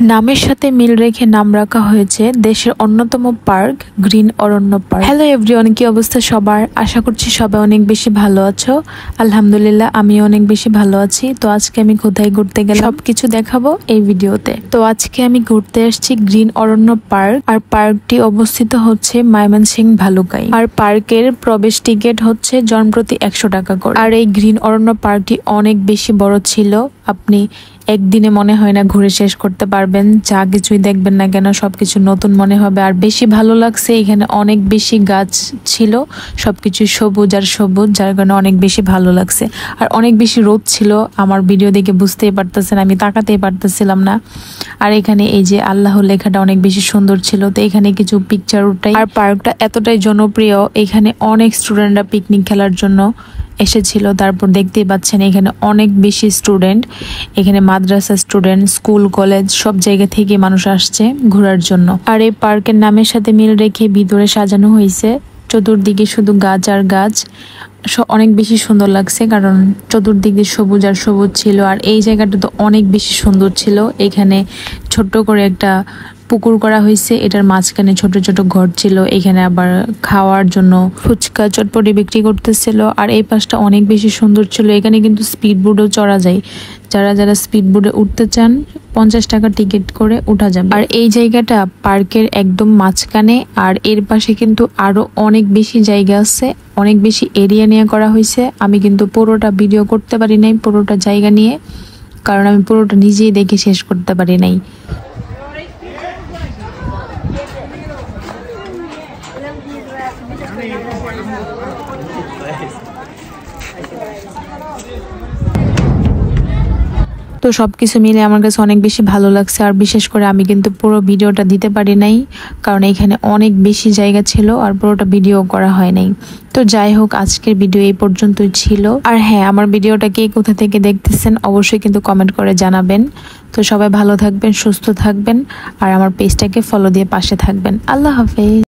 নামের সাথে মিল রেখে নাম রাখা হয়েছে দেশের অন্যতম পার্ক গ্রিন অরণ্য পার্ক। হ্যালো এভরিওয়ান, কি অবস্থা সবার? আশা করছি সবাই অনেক বেশি ভালো আছো। আলহামদুলিল্লাহ আমি অনেক বেশি ভালো আছি। তো আজকে আমি কোথায় ঘুরতে গেলাম সবকিছু দেখাবো এই ভিডিওতে। তো আজকে আমি ঘুরতে আসছি গ্রিন অরণ্য পার্ক, আর পার্কটি অবস্থিত হচ্ছে ময়মনসিংহ ভালুকায়। আর পার্কের প্রবেশ টিকিট হচ্ছে জনপ্রতি 100 টাকা করে। আর এই গ্রিন অরণ্য পার্কটি অনেক বেশি বড় ছিল, আপনি একদিনে মনে হয় না ঘুরে শেষ করতে পারবেন। যা কিছুই দেখবেন না কেন সবকিছু নতুন মনে হবে। আর বেশি ভালো লাগছে, এখানে অনেক বেশি গাছ ছিল, সবকিছু সবুজ আর সবুজ, যার কারণে অনেক বেশি ভালো লাগছে। আর অনেক বেশি রোদ ছিল, আমার ভিডিও দেখে বুঝতেই পারতেছেন, আমি তাকাতেই পারতেছিলাম না। আর এখানে এই যে আল্লাহ লেখাটা অনেক বেশি সুন্দর ছিল, তো এখানে কিছু পিকচার উঠাই। আর পার্কটা এতটাই জনপ্রিয়, এখানে অনেক স্টুডেন্টরা পিকনিক খেলার জন্য এসেছিল। তারপর দেখতেই পাচ্ছেন এখানে অনেক বেশি স্টুডেন্ট, এখানে মাদ্রাসা স্টুডেন্ট, স্কুল কলেজ সব জায়গা থেকে মানুষ আসছে ঘোরার জন্য। আর এই পার্কের নামের সাথে মিল রেখে ভিতরে সাজানো হয়েছে, চতুর্দিকে শুধু গাছ আর গাছ, অনেক বেশি সুন্দর লাগছে কারণ চতুর্দিকে সবুজ আর সবুজ ছিল। আর এই জায়গাটা তো অনেক বেশি সুন্দর ছিল। এখানে ছোট্ট করে একটা পুকুর করা হয়েছে, এটার মাঝখানে ছোট ছোট ঘর ছিল। এখানে আবার খাওয়ার জন্য ফুচকা চটপটি বিক্রি করতেছিল। আর এই পাশটা অনেক বেশি সুন্দর ছিল। এখানে কিন্তু স্পিড বোটও চড়া যায়, যারা যারা স্পিড বোটে উঠতে চান 50 টাকা টিকিট করে উঠা যাবে। আর এই জায়গাটা পার্কের একদম মাঝখানে, আর এর পাশে কিন্তু আরো অনেক বেশি জায়গা আছে, অনেক বেশি এরিয়া নিয়ে করা হয়েছে। আমি কিন্তু পুরোটা ভিডিও করতে পারি নাই পুরোটা জায়গা নিয়ে, কারণ আমি পুরোটা নিজেই দেখে শেষ করতে পারি নাই। তো সবকিছু মিলে আমার কাছে অনেক বেশি ভালো লাগছে। আর বিশেষ করে আমি কিন্তু পুরো ভিডিওটা দিতে পারি নাই, কারণ এখানে অনেক বেশি জায়গা ছিল আর পুরোটা ভিডিও করা হয় নাই। তো যাই হোক, আজকের ভিডিও এই পর্যন্তই ছিল। আর হ্যাঁ, আমার ভিডিওটা কে কোথা থেকে দেখতেছেন অবশ্যই কিন্তু কমেন্ট করে জানাবেন। তো সবাই ভালো থাকবেন, সুস্থ থাকবেন, আর আমার পেজটাকে ফলো দিয়ে পাশে থাকবেন। আল্লাহ হাফেজ।